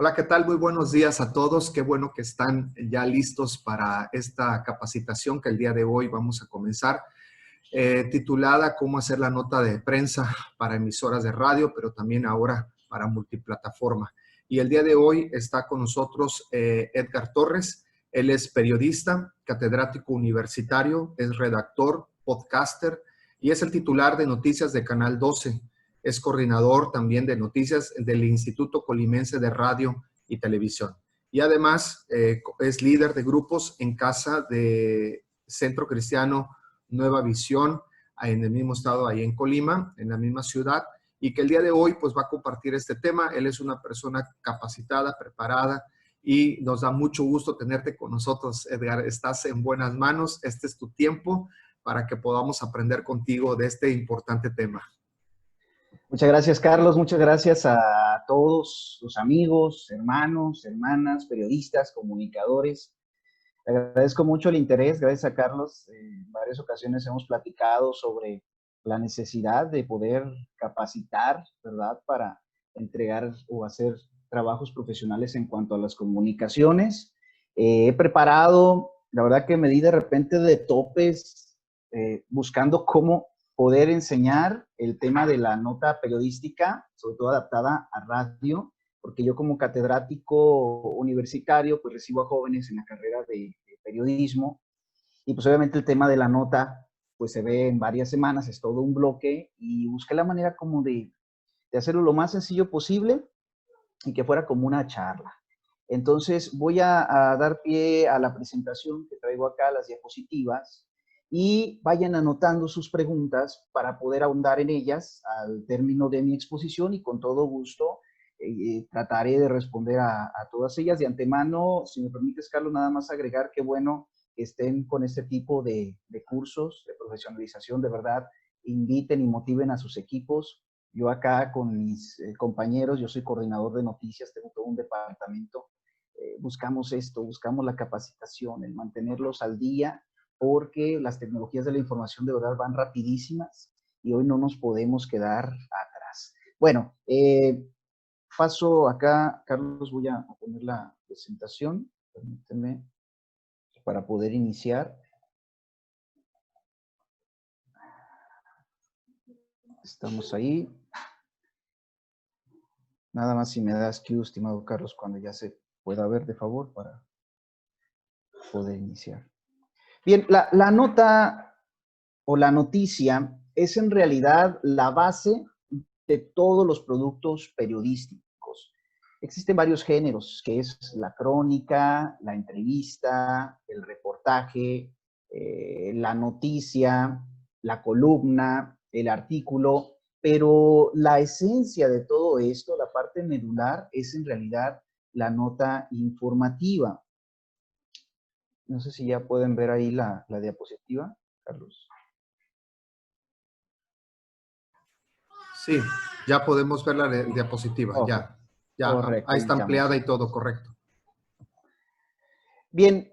Hola, ¿qué tal? Muy buenos días a todos. Qué bueno que están ya listos para esta capacitación que el día de hoy vamos a comenzar, titulada Cómo hacer la nota de prensa para emisoras de radio, pero también ahora para multiplataforma. Y el día de hoy está con nosotros Edgar Torres. Él es periodista, catedrático universitario, es redactor, podcaster y es el titular de Noticias de Canal 12. Es coordinador también de noticias del Instituto Colimense de Radio y Televisión. Y además es líder de grupos en casa de Centro Cristiano Nueva Visión, en el mismo estado, ahí en Colima, en la misma ciudad, y que el día de hoy pues va a compartir este tema. Él es una persona capacitada, preparada, y nos da mucho gusto tenerte con nosotros, Edgar. Estás en buenas manos. Este es tu tiempo para que podamos aprender contigo de este importante tema. Muchas gracias, Carlos. Muchas gracias a todos los amigos, hermanos, hermanas, periodistas, comunicadores. Le agradezco mucho el interés. Gracias a Carlos. En varias ocasiones hemos platicado sobre la necesidad de poder capacitar, ¿verdad?, para entregar o hacer trabajos profesionales en cuanto a las comunicaciones. He preparado, la verdad que me di de repente de topes buscando cómo poder enseñar el tema de la nota periodística, sobre todo adaptada a radio, porque yo como catedrático universitario, pues recibo a jóvenes en la carrera de periodismo, y pues obviamente el tema de la nota, pues se ve en varias semanas, es todo un bloque, y busqué la manera como de hacerlo lo más sencillo posible y que fuera como una charla. Entonces voy a dar pie a la presentación que traigo acá, las diapositivas, y vayan anotando sus preguntas para poder ahondar en ellas al término de mi exposición, y con todo gusto trataré de responder a todas ellas. De antemano, si me permites, Carlos, nada más agregar que bueno que estén con este tipo de cursos de profesionalización. De verdad, inviten y motiven a sus equipos. Yo acá con mis compañeros, yo soy coordinador de noticias, tengo todo un departamento, buscamos esto, buscamos la capacitación, el mantenerlos al día, porque las tecnologías de la información de verdad van rapidísimas y hoy no nos podemos quedar atrás. Bueno, paso acá, Carlos, voy a poner la presentación, permíteme, para poder iniciar. Estamos ahí. Nada más si me das cue, estimado Carlos, cuando ya se pueda ver, de favor, para poder iniciar. Bien, la nota o la noticia es en realidad la base de todos los productos periodísticos. Existen varios géneros, que es la crónica, la entrevista, el reportaje, la noticia, la columna, el artículo, pero la esencia de todo esto, la parte medular, es en realidad la nota informativa. No sé si ya pueden ver ahí la diapositiva, Carlos. Sí, ya podemos ver la diapositiva. Okay. Ya, Correcto, ahí está iniciamos. ampliada y todo, correcto. Bien,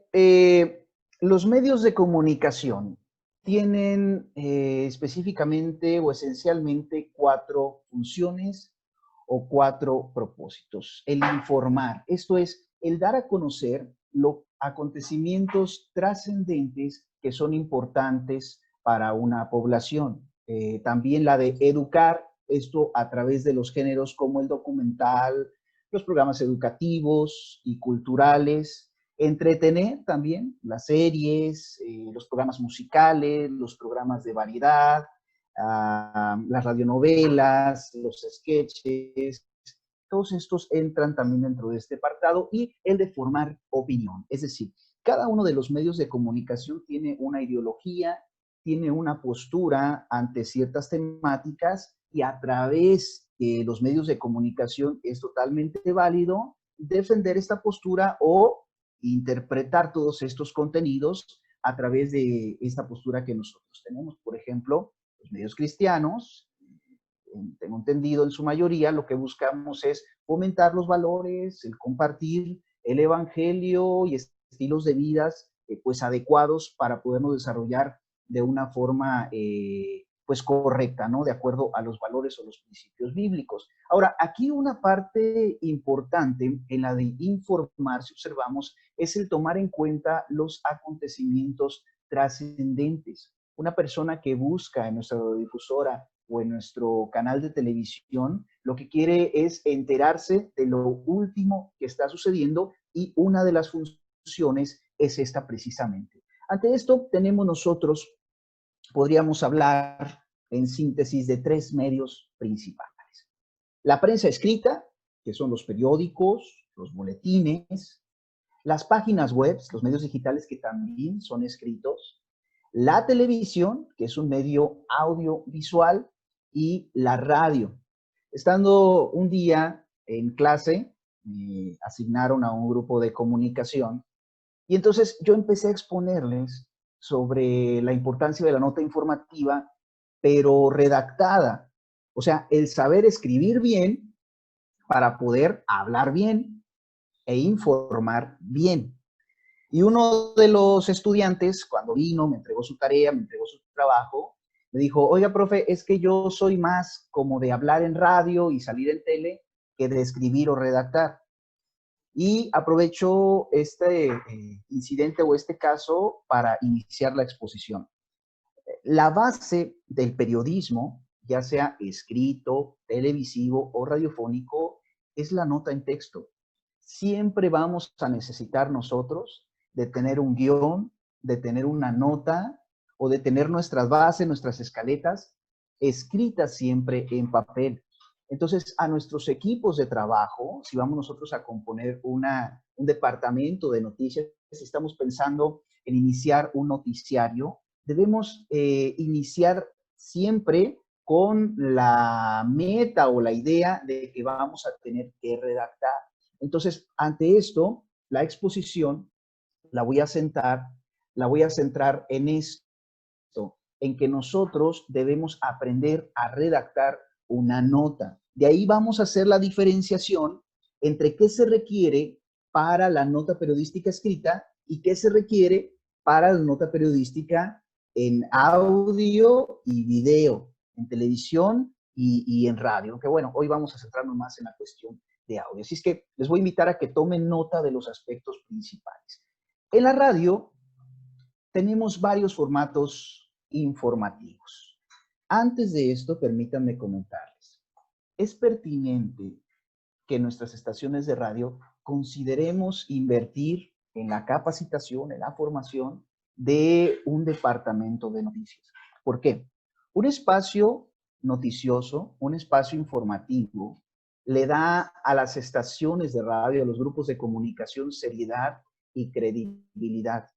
los medios de comunicación tienen específicamente o esencialmente 4 funciones o 4 propósitos. El informar, esto es, el dar a conocer los acontecimientos trascendentes que son importantes para una población. También la de educar, esto a través de los géneros como el documental, los programas educativos y culturales. Entretener también, las series, los programas musicales, los programas de variedad, las radionovelas, los sketches, todos estos entran también dentro de este apartado, y el de formar opinión. Es decir, cada uno de los medios de comunicación tiene una ideología, tiene una postura ante ciertas temáticas, y a través de los medios de comunicación es totalmente válido defender esta postura o interpretar todos estos contenidos a través de esta postura que nosotros tenemos. Por ejemplo, los medios cristianos, tengo entendido en su mayoría, lo que buscamos es fomentar los valores, el compartir el evangelio y estilos de vidas pues adecuados para podernos desarrollar de una forma pues correcta, ¿no? De acuerdo a los valores o los principios bíblicos. Ahora, aquí una parte importante en la de informar, si observamos, es el tomar en cuenta los acontecimientos trascendentes. Una persona que busca en nuestra radiodifusora o en nuestro canal de televisión, lo que quiere es enterarse de lo último que está sucediendo, y una de las funciones es esta precisamente. Ante esto tenemos nosotros, podríamos hablar en síntesis de tres medios principales. La prensa escrita, que son los periódicos, los boletines, las páginas web, los medios digitales que también son escritos, la televisión, que es un medio audiovisual, y la radio. Estando un día en clase, me asignaron a un grupo de comunicación y entonces yo empecé a exponerles sobre la importancia de la nota informativa, pero redactada. O sea, el saber escribir bien para poder hablar bien e informar bien. Y uno de los estudiantes, cuando vino, me entregó su tarea, me entregó su trabajo, me dijo, oiga, profe, es que yo soy más como de hablar en radio y salir en tele que de escribir o redactar. Y aprovecho este incidente o este caso para iniciar la exposición. La base del periodismo, ya sea escrito, televisivo o radiofónico, es la nota en texto. Siempre vamos a necesitar nosotros de tener un guión, de tener una nota o de tener nuestras bases, nuestras escaletas escritas siempre en papel. Entonces, a nuestros equipos de trabajo, si vamos nosotros a componer un departamento de noticias, si estamos pensando en iniciar un noticiario, debemos iniciar siempre con la meta o la idea de que vamos a tener que redactar. Entonces, ante esto, la exposición la voy a centrar en esto, en que nosotros debemos aprender a redactar una nota. De ahí vamos a hacer la diferenciación entre qué se requiere para la nota periodística escrita y qué se requiere para la nota periodística en audio y video, en televisión y en radio. Aunque bueno, hoy vamos a centrarnos más en la cuestión de audio. Así es que les voy a invitar a que tomen nota de los aspectos principales. En la radio tenemos varios formatos informativos. Antes de esto, permítanme comentarles. Es pertinente que en nuestras estaciones de radio consideremos invertir en la capacitación, en la formación de un departamento de noticias. ¿Por qué? Un espacio noticioso, un espacio informativo, le da a las estaciones de radio, a los grupos de comunicación, seriedad y credibilidad.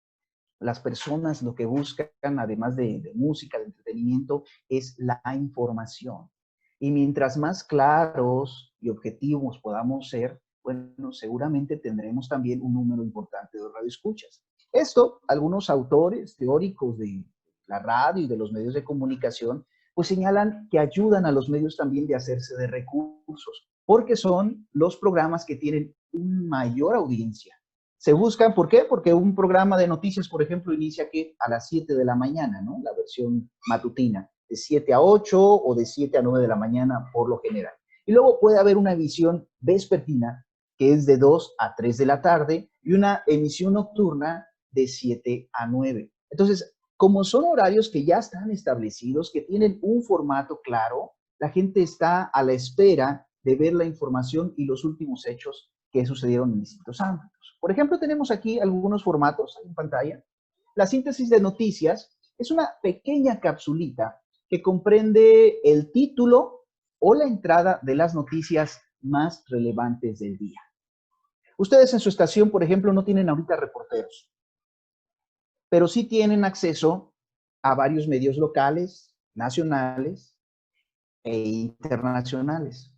Las personas lo que buscan, además de música, de entretenimiento, es la información. Y mientras más claros y objetivos podamos ser, bueno, seguramente tendremos también un número importante de radioescuchas. Esto, algunos autores teóricos de la radio y de los medios de comunicación, pues señalan que ayudan a los medios también de hacerse de recursos, porque son los programas que tienen una mayor audiencia. Se buscan, ¿por qué? Porque un programa de noticias, por ejemplo, inicia aquí a las 7 de la mañana, ¿no? La versión matutina, de 7 a 8 o de 7 a 9 de la mañana por lo general. Y luego puede haber una emisión vespertina, que es de 2 a 3 de la tarde, y una emisión nocturna de 7 a 9. Entonces, como son horarios que ya están establecidos, que tienen un formato claro, la gente está a la espera de ver la información y los últimos hechos que sucedieron en distintos ámbitos. Por ejemplo, tenemos aquí algunos formatos en pantalla. La síntesis de noticias es una pequeña capsulita que comprende el título o la entrada de las noticias más relevantes del día. Ustedes en su estación, por ejemplo, no tienen ahorita reporteros, pero sí tienen acceso a varios medios locales, nacionales e internacionales.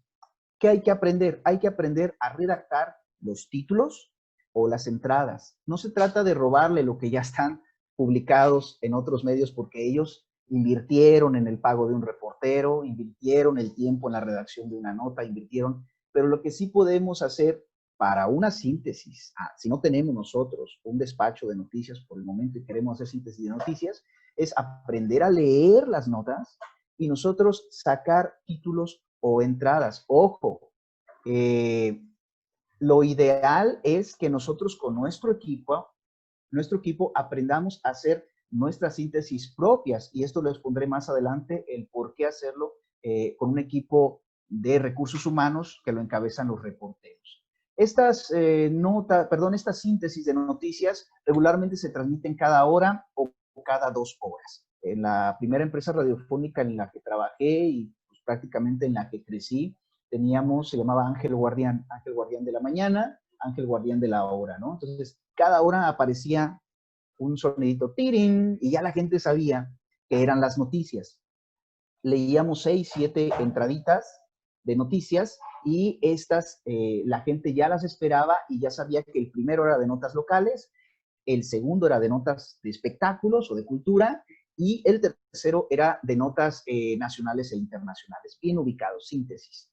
¿Qué hay que aprender? Hay que aprender a redactar los títulos o las entradas. No se trata de robarle lo que ya están publicados en otros medios porque ellos invirtieron en el pago de un reportero, invirtieron el tiempo en la redacción de una nota, pero lo que sí podemos hacer para una síntesis, si no tenemos nosotros un despacho de noticias por el momento y queremos hacer síntesis de noticias, es aprender a leer las notas y nosotros sacar títulos o entradas. Ojo, lo ideal es que nosotros con nuestro equipo aprendamos a hacer nuestras síntesis propias, y esto les pondré más adelante el por qué hacerlo con un equipo de recursos humanos que lo encabezan los reporteros. Estas estas síntesis de noticias regularmente se transmiten cada hora o cada 2 horas. En la primera empresa radiofónica en la que trabajé y pues, prácticamente en la que crecí, se llamaba Ángel Guardián de la mañana, Ángel Guardián de la hora, ¿no? Entonces, cada hora aparecía un sonidito, tirín, y ya la gente sabía que eran las noticias. Leíamos 6, 7 entraditas de noticias y estas la gente ya las esperaba y ya sabía que el primero era de notas locales, el segundo era de notas de espectáculos o de cultura y el tercero era de notas nacionales e internacionales, bien ubicados, síntesis.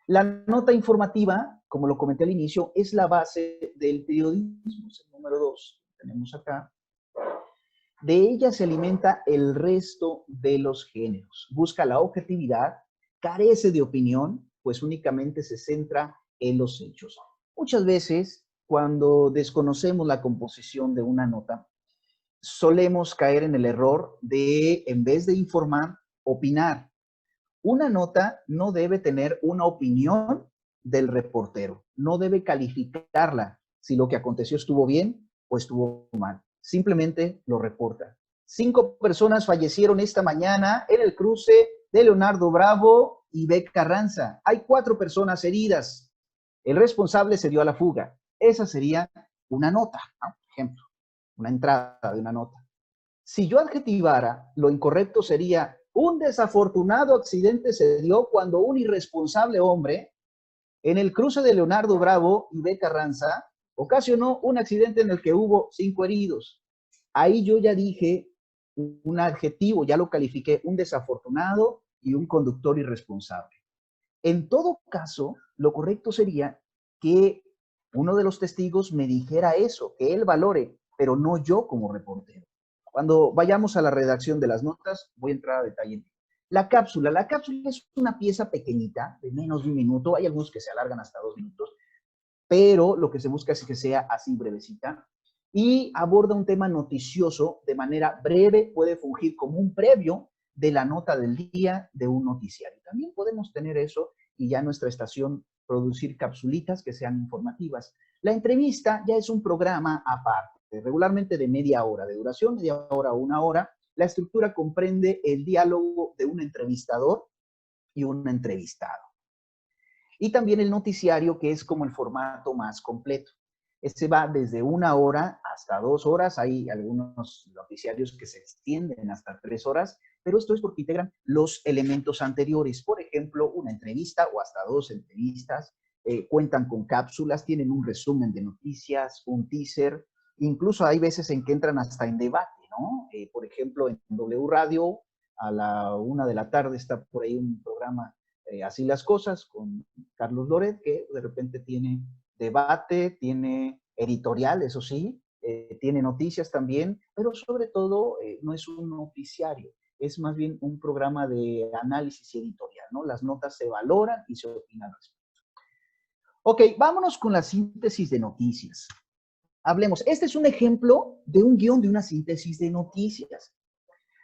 La nota informativa, como lo comenté al inicio, es la base del periodismo, es el número 2, tenemos acá. De ella se alimenta el resto de los géneros. Busca la objetividad, carece de opinión, pues únicamente se centra en los hechos. Muchas veces, cuando desconocemos la composición de una nota, solemos caer en el error de, en vez de informar, opinar. Una nota no debe tener una opinión del reportero, no debe calificarla si lo que aconteció estuvo bien o estuvo mal. Simplemente lo reporta. 5 personas fallecieron esta mañana en el cruce de Leonardo Bravo y Beck Carranza. Hay 4 personas heridas. El responsable se dio a la fuga. Esa sería una nota, ¿no? Por ejemplo, una entrada de una nota. Si yo adjetivara, lo incorrecto sería: un desafortunado accidente se dio cuando un irresponsable hombre en el cruce de Leonardo Bravo y B. Carranza ocasionó un accidente en el que hubo 5 heridos. Ahí yo ya dije un adjetivo, ya lo califiqué, un desafortunado y un conductor irresponsable. En todo caso, lo correcto sería que uno de los testigos me dijera eso, que él valore, pero no yo como reportero. Cuando vayamos a la redacción de las notas, voy a entrar a detalle. La cápsula es una pieza pequeñita, de menos de 1 minuto, hay algunos que se alargan hasta 2 minutos, pero lo que se busca es que sea así brevecita, y aborda un tema noticioso de manera breve, puede fungir como un previo de la nota del día de un noticiario. También podemos tener eso y ya en nuestra estación producir capsulitas que sean informativas. La entrevista ya es un programa aparte, regularmente de media hora de duración, media hora o 1 hora. La estructura comprende el diálogo de un entrevistador y un entrevistado. Y también el noticiario, que es como el formato más completo. Este va desde 1 hora hasta 2 horas. Hay algunos noticiarios que se extienden hasta 3 horas, pero esto es porque integran los elementos anteriores. Por ejemplo, una entrevista o hasta 2 entrevistas, cuentan con cápsulas, tienen un resumen de noticias, un teaser. Incluso hay veces en que entran hasta en debate, ¿no? Por ejemplo, en W Radio, a la 1 de la tarde está por ahí un programa Así las cosas, con Carlos Loret, que de repente tiene debate, tiene editorial, eso sí, tiene noticias también, pero sobre todo no es un noticiario, es más bien un programa de análisis editorial, ¿no? Las notas se valoran y se opinan al respecto. Ok, vámonos con la síntesis de noticias. Hablemos, este es un ejemplo de un guión de una síntesis de noticias.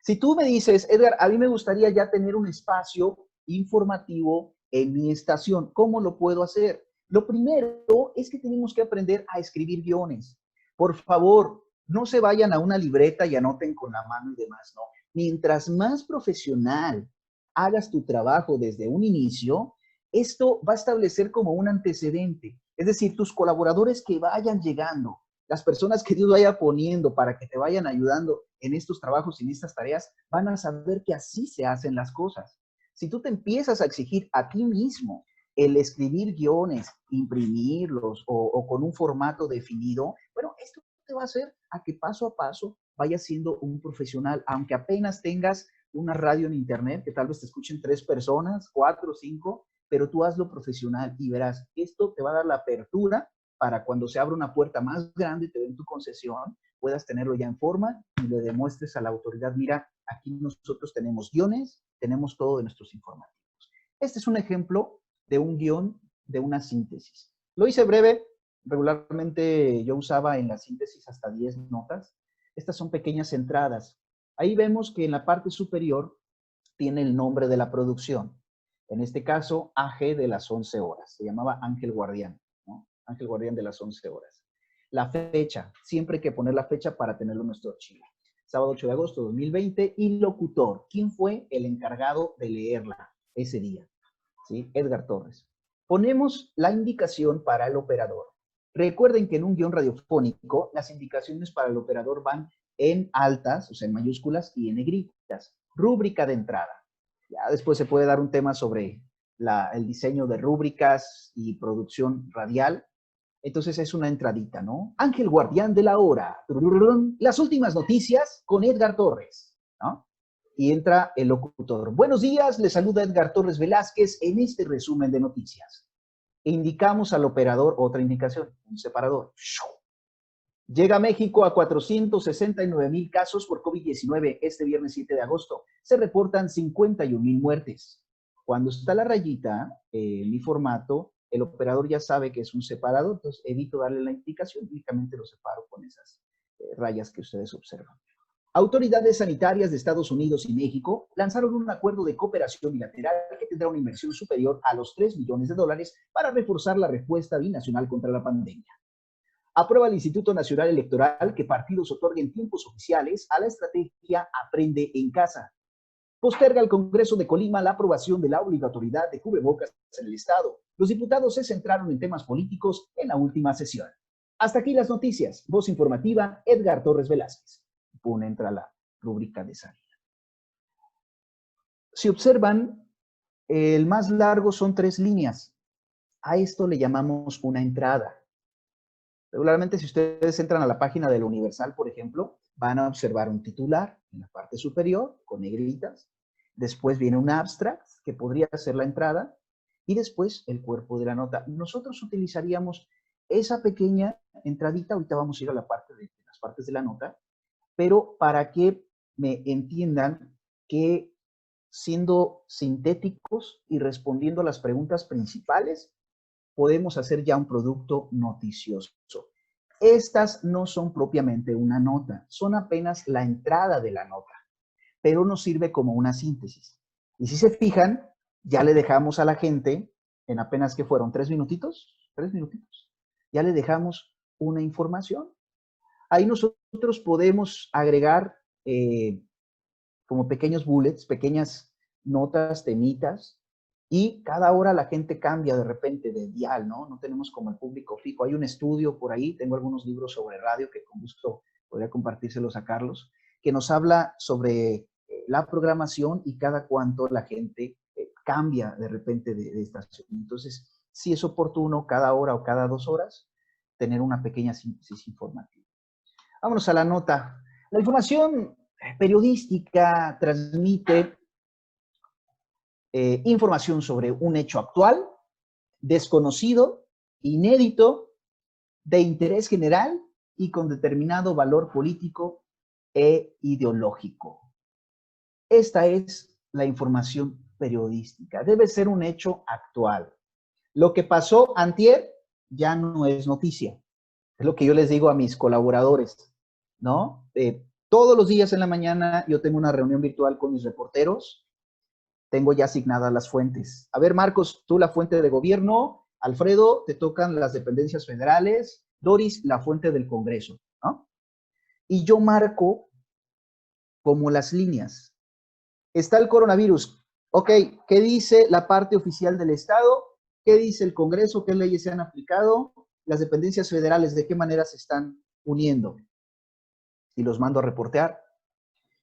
Si tú me dices, Edgar, a mí me gustaría ya tener un espacio informativo en mi estación, ¿cómo lo puedo hacer? Lo primero es que tenemos que aprender a escribir guiones. Por favor, no se vayan a una libreta y anoten con la mano y demás, no. Mientras más profesional hagas tu trabajo desde un inicio, esto va a establecer como un antecedente. Es decir, tus colaboradores que vayan llegando, las personas que Dios vaya poniendo para que te vayan ayudando en estos trabajos y en estas tareas, van a saber que así se hacen las cosas. Si tú te empiezas a exigir a ti mismo el escribir guiones, imprimirlos o con un formato definido, bueno, esto te va a hacer a que paso a paso vayas siendo un profesional, aunque apenas tengas una radio en internet, que tal vez te escuchen 3 personas, 4, 5, pero tú hazlo profesional y verás, esto te va a dar la apertura para cuando se abra una puerta más grande y te den tu concesión, puedas tenerlo ya en forma y le demuestres a la autoridad, mira, Aquí nosotros tenemos guiones, tenemos todo de nuestros informativos. Este es un ejemplo de un guión de una síntesis. Lo hice breve, regularmente yo usaba en la síntesis hasta 10 notas. Estas son pequeñas entradas. Ahí vemos que en la parte superior tiene el nombre de la producción. En este caso, AG de las 11 horas. Se llamaba Ángel Guardián, ¿no? Ángel Guardián de las 11 horas. La fecha, siempre hay que poner la fecha para tenerlo en nuestro archivo. Sábado 8 de agosto de 2020 y locutor. ¿Quién fue el encargado de leerla ese día? ¿Sí? Edgar Torres. Ponemos la indicación para el operador. Recuerden que en un guión radiofónico las indicaciones para el operador van en altas, o sea, en mayúsculas y en negritas. Rúbrica de entrada. Ya después se puede dar un tema sobre el diseño de rúbricas y producción radial. Entonces es una entradita, ¿no? Ángel Guardián de la Hora. Las últimas noticias con Edgar Torres, ¿no? Y entra el locutor. Buenos días, le saluda Edgar Torres Velázquez en este resumen de noticias. Indicamos al operador otra indicación, un separador. Llega a México a 469,000 casos por COVID-19 este viernes 7 de agosto. Se reportan 51,000 muertes. Cuando está la rayita en mi formato, el operador ya sabe que es un separador, entonces evito darle la indicación, únicamente lo separo con esas rayas que ustedes observan. Autoridades sanitarias de Estados Unidos y México lanzaron un acuerdo de cooperación bilateral que tendrá una inversión superior a los $3 millones para reforzar la respuesta binacional contra la pandemia. Aprueba el Instituto Nacional Electoral que partidos otorguen tiempos oficiales a la estrategia Aprende en Casa. Posterga el Congreso de Colima la aprobación de la obligatoriedad de cubrebocas en el Estado. Los diputados se centraron en temas políticos en la última sesión. Hasta aquí las noticias. Voz informativa, Edgar Torres Velázquez. Entra la rúbrica de salida. Si observan, el más largo son 3 líneas. A esto le llamamos una entrada. Regularmente, si ustedes entran a la página del Universal, por ejemplo, van a observar un titular en la parte superior, con negritas. Después viene un abstract, que podría ser la entrada, y después el cuerpo de la nota. Nosotros utilizaríamos esa pequeña entradita, ahorita vamos a ir a la parte de las partes de la nota, pero para que me entiendan que siendo sintéticos y respondiendo a las preguntas principales, podemos hacer ya un producto noticioso. Estas no son propiamente una nota, son apenas la entrada de la nota, pero nos sirve como una síntesis. Y si se fijan, ya le dejamos a la gente, en apenas que fueron 3 minutitos, ya le dejamos una información. Ahí nosotros podemos agregar como pequeños bullets, pequeñas notas, temitas, y cada hora la gente cambia de repente de dial, ¿no? No tenemos como el público fijo. Hay un estudio por ahí, tengo algunos libros sobre radio que con gusto podría compartírselos a Carlos, que nos habla sobre la programación y cada cuánto la gente cambia de repente de estación. Entonces, sí es oportuno cada hora o cada 2 horas tener una pequeña síntesis informativa. Vámonos a la nota. La información periodística transmite información sobre un hecho actual, desconocido, inédito, de interés general y con determinado valor político e ideológico. Esta es la información periodística. Debe ser un hecho actual. Lo que pasó antier ya no es noticia. Es lo que yo les digo a mis colaboradores, ¿no? Todos los días en la mañana yo tengo una reunión virtual con mis reporteros. Tengo ya asignadas las fuentes. A ver, Marcos, tú la fuente de gobierno, Alfredo, te tocan las dependencias federales, Doris, la fuente del Congreso, ¿no? Y yo marco como las líneas. Está el coronavirus. Ok, ¿qué dice la parte oficial del Estado? ¿Qué dice el Congreso? ¿Qué leyes se han aplicado? Las dependencias federales, ¿de qué manera se están uniendo? Y los mando a reportear.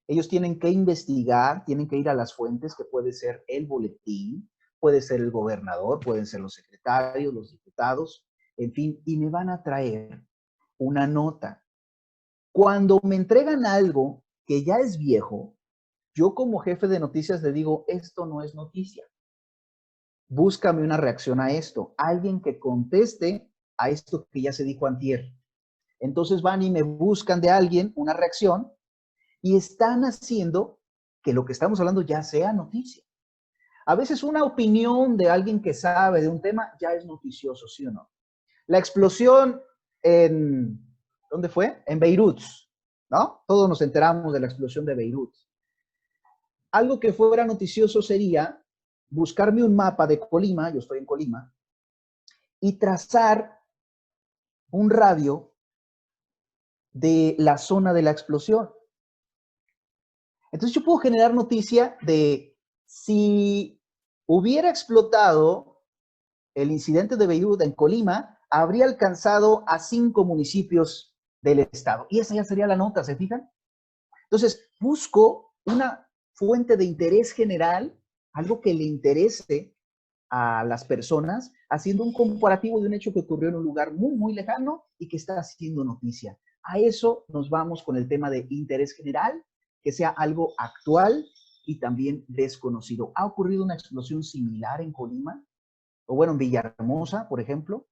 Ellos tienen que investigar, tienen que ir a las fuentes, que puede ser el boletín, puede ser el gobernador, pueden ser los secretarios, los diputados, en fin, y me van a traer una nota. Cuando me entregan algo que ya es viejo, yo como jefe de noticias le digo, esto no es noticia. Búscame una reacción a esto. Alguien que conteste a esto que ya se dijo antier. Entonces van y me buscan de alguien una reacción y están haciendo que lo que estamos hablando ya sea noticia. A veces una opinión de alguien que sabe de un tema ya es noticioso, ¿sí o no? La explosión en, ¿dónde fue? En Beirut, ¿no? Todos nos enteramos de la explosión de Beirut. Algo que fuera noticioso sería buscarme un mapa de Colima, yo estoy en Colima, y trazar un radio de la zona de la explosión. Entonces yo puedo generar noticia de si hubiera explotado el incidente de Beirut en Colima, habría alcanzado a 5 municipios del estado. Y esa ya sería la nota, ¿se fijan? Entonces busco una fuente de interés general, algo que le interese a las personas, haciendo un comparativo de un hecho que ocurrió en un lugar muy, muy lejano y que está haciendo noticia. A eso nos vamos con el tema de interés general, que sea algo actual y también desconocido. ¿Ha ocurrido una explosión similar en Colima? O bueno, en Villahermosa, por ejemplo.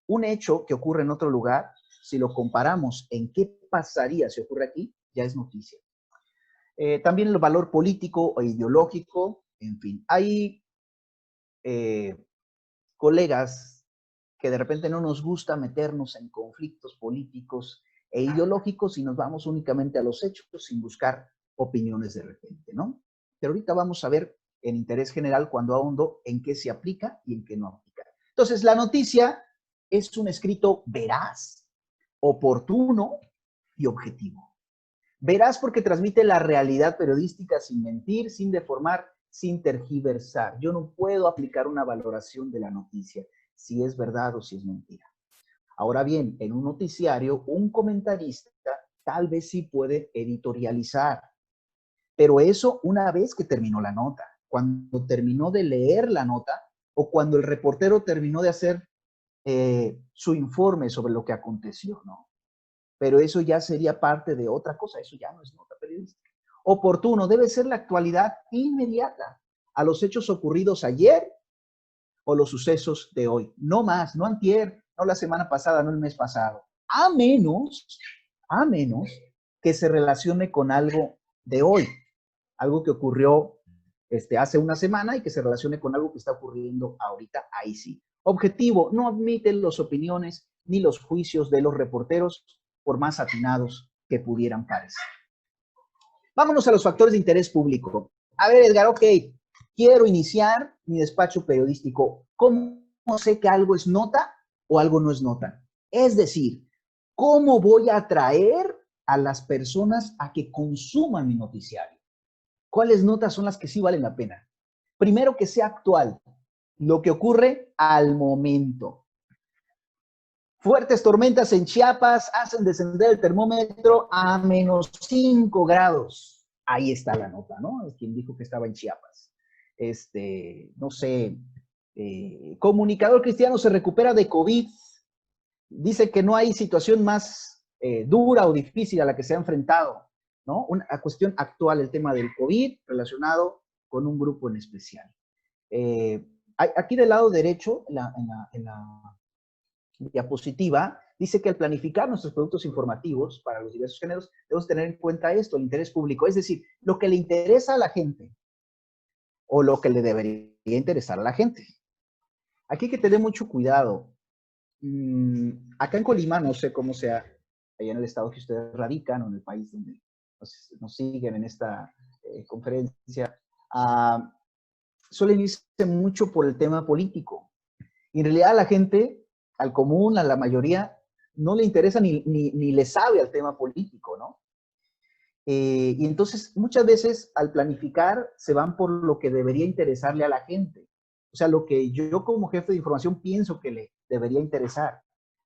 Un hecho que ocurre en otro lugar, si lo comparamos en qué pasaría si ocurre aquí, ya es noticia. También el valor político o ideológico, en fin. Hay colegas que de repente no nos gusta meternos en conflictos políticos e ideológicos y nos vamos únicamente a los hechos sin buscar opiniones de repente, ¿no? Pero ahorita vamos a ver en interés general cuando ahondo en qué se aplica y en qué no aplica. Entonces, la noticia es un escrito veraz, oportuno y objetivo. Veraz porque transmite la realidad periodística sin mentir, sin deformar, sin tergiversar. Yo no puedo aplicar una valoración de la noticia, si es verdad o si es mentira. Ahora bien, en un noticiario, un comentarista tal vez sí puede editorializar, pero eso una vez que terminó la nota, cuando terminó de leer la nota o cuando el reportero terminó de hacer su informe sobre lo que aconteció, ¿no? Pero eso ya sería parte de otra cosa, eso ya no es nota periodística. Oportuno, debe ser la actualidad inmediata a los hechos ocurridos ayer o los sucesos de hoy. No más, no antier, no la semana pasada, no el mes pasado. A menos que se relacione con algo de hoy, algo que ocurrió hace una semana y que se relacione con algo que está ocurriendo ahorita, ahí sí. Objetivo, no admiten las opiniones ni los juicios de los reporteros, por más atinados que pudieran parecer. Vámonos a los factores de interés público. A ver, Edgar, ok, quiero iniciar mi despacho periodístico. ¿Cómo sé que algo es nota o algo no es nota? Es decir, ¿cómo voy a atraer a las personas a que consuman mi noticiario? ¿Cuáles notas son las que sí valen la pena? Primero, que sea actual, lo que ocurre al momento. Fuertes tormentas en Chiapas hacen descender el termómetro a -5 grados. Ahí está la nota, ¿no? Es quien dijo que estaba en Chiapas. No sé, comunicador cristiano se recupera de COVID. Dice que no hay situación más dura o difícil a la que se ha enfrentado, ¿no? Una cuestión actual, el tema del COVID relacionado con un grupo en especial. Aquí del lado derecho, en la diapositiva, dice que al planificar nuestros productos informativos para los diversos géneros, debemos tener en cuenta esto, el interés público, es decir, lo que le interesa a la gente o lo que le debería interesar a la gente. Aquí hay que tener mucho cuidado. Acá en Colima, no sé cómo sea allá en el estado que ustedes radican o en el país donde nos siguen en esta conferencia, suelen irse mucho por el tema político. Y en realidad a la gente, al común, a la mayoría, no le interesa ni le sabe al tema político, ¿no? Y entonces muchas veces al planificar se van por lo que debería interesarle a la gente. O sea, lo que yo como jefe de información pienso que le debería interesar.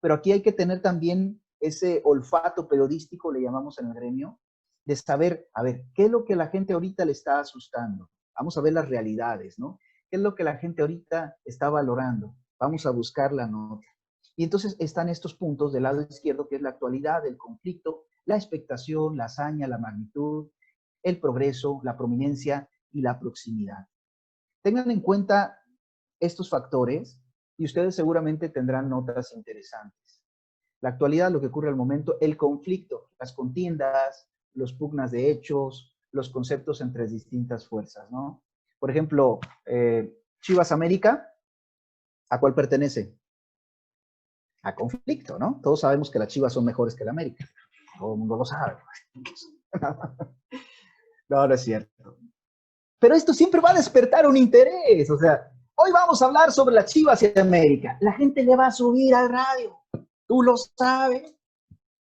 Pero aquí hay que tener también ese olfato periodístico, le llamamos en el gremio, de saber, a ver, ¿qué es lo que a la gente ahorita le está asustando? Vamos a ver las realidades, ¿no? ¿Qué es lo que la gente ahorita está valorando? Vamos a buscar la nota. Y entonces están estos puntos del lado izquierdo, que es la actualidad, el conflicto, la expectación, la hazaña, la magnitud, el progreso, la prominencia y la proximidad. Tengan en cuenta estos factores y ustedes seguramente tendrán notas interesantes. La actualidad, lo que ocurre al momento, el conflicto, las contiendas, los pugnas de hechos, los conceptos entre distintas fuerzas, ¿no? Por ejemplo, Chivas América, ¿a cuál pertenece? A conflicto, ¿no? Todos sabemos que las Chivas son mejores que la América. Todo el mundo lo sabe. No, no es cierto. Pero esto siempre va a despertar un interés. O sea, hoy vamos a hablar sobre las Chivas y América. La gente le va a subir al radio. Tú lo sabes.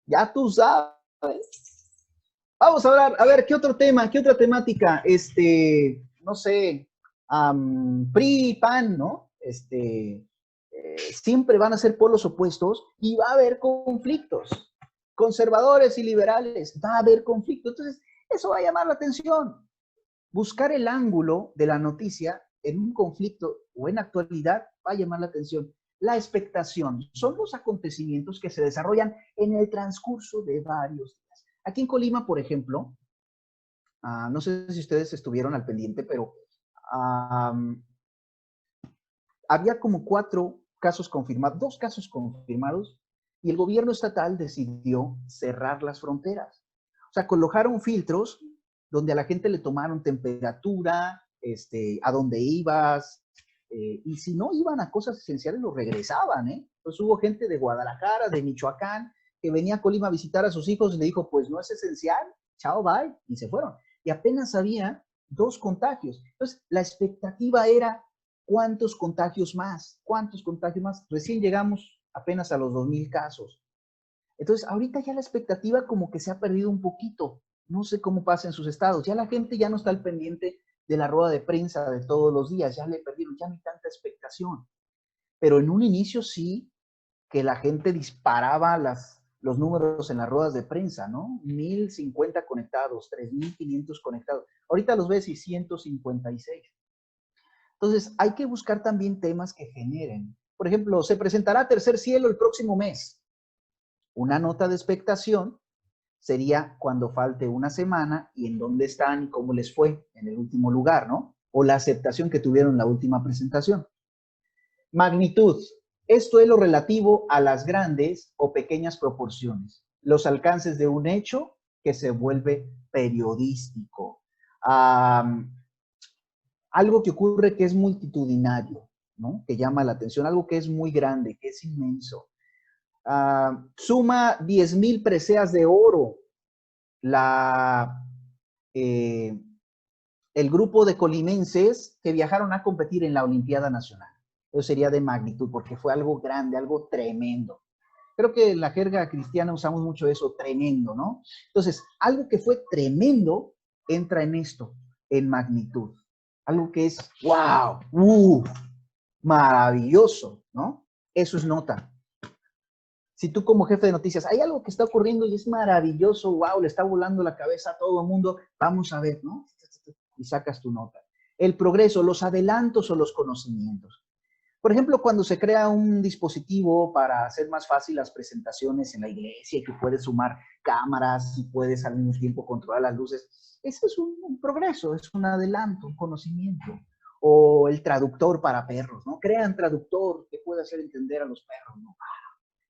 Ya tú sabes. Vamos a hablar, a ver, ¿qué otro tema? ¿Qué otra temática? No sé, PRI, PAN, ¿no? Siempre van a ser polos opuestos y va a haber conflictos. Conservadores y liberales, va a haber conflictos. Entonces, eso va a llamar la atención. Buscar el ángulo de la noticia en un conflicto o en actualidad va a llamar la atención. La expectación son los acontecimientos que se desarrollan en el transcurso de varios días. Aquí en Colima, por ejemplo, no sé si ustedes estuvieron al pendiente, pero había como 4 casos confirmados, 2 casos confirmados, y el gobierno estatal decidió cerrar las fronteras. O sea, colocaron filtros donde a la gente le tomaron temperatura, a dónde ibas, y si no iban a cosas esenciales, los regresaban, ¿eh? Entonces hubo gente de Guadalajara, de Michoacán, que venía a Colima a visitar a sus hijos y le dijo, pues no es esencial, chao, bye, y se fueron. Y apenas había 2 contagios. Entonces, la expectativa era, ¿cuántos contagios más? ¿Cuántos contagios más? Recién llegamos apenas a los 2,000 casos. Entonces, ahorita ya la expectativa como que se ha perdido un poquito. No sé cómo pasa en sus estados. Ya la gente ya no está al pendiente de la rueda de prensa de todos los días. Ya le perdieron, ya no hay tanta expectación. Pero en un inicio sí que la gente disparaba los números en las ruedas de prensa, ¿no? 1,050 conectados, 3,500 conectados. Ahorita los ves y 156. Entonces, hay que buscar también temas que generen. Por ejemplo, se presentará Tercer Cielo el próximo mes. Una nota de expectación sería cuando falte una semana y en dónde están y cómo les fue en el último lugar, ¿no? O la aceptación que tuvieron en la última presentación. Magnitud. Esto es lo relativo a las grandes o pequeñas proporciones. Los alcances de un hecho que se vuelve periodístico. Algo que ocurre que es multitudinario, ¿no? Que llama la atención, algo que es muy grande, que es inmenso. Suma 10,000 preseas de oro el grupo de colimenses que viajaron a competir en la Olimpiada Nacional. Eso sería de magnitud, porque fue algo grande, algo tremendo. Creo que en la jerga cristiana usamos mucho eso, tremendo, ¿no? Entonces, algo que fue tremendo entra en esto, en magnitud. Algo que es, wow, maravilloso, ¿no? Eso es nota. Si tú como jefe de noticias, hay algo que está ocurriendo y es maravilloso, wow, le está volando la cabeza a todo el mundo, vamos a ver, ¿no? Y sacas tu nota. El progreso, los adelantos o los conocimientos. Por ejemplo, cuando se crea un dispositivo para hacer más fácil las presentaciones en la iglesia, que puedes sumar cámaras y puedes al mismo tiempo controlar las luces, eso es un progreso, es un adelanto, un conocimiento. O el traductor para perros, ¿no? Crean traductor que pueda hacer entender a los perros, ¿no?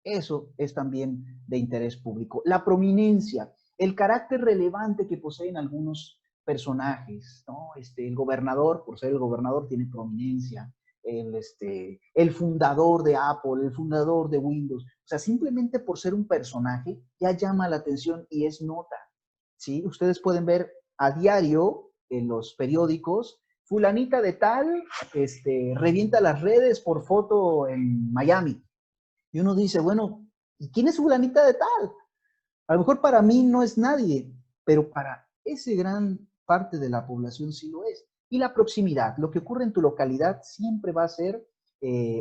Eso es también de interés público. La prominencia, el carácter relevante que poseen algunos personajes, ¿no? El gobernador, por ser el gobernador, tiene prominencia. El fundador de Apple, el fundador de Windows. O sea, simplemente por ser un personaje ya llama la atención y es nota. ¿Sí? Ustedes pueden ver a diario en los periódicos, fulanita de tal, revienta las redes por foto en Miami. Y uno dice, bueno, ¿y quién es fulanita de tal? A lo mejor para mí no es nadie, pero para ese gran parte de la población sí lo es. Y la proximidad, lo que ocurre en tu localidad siempre va a ser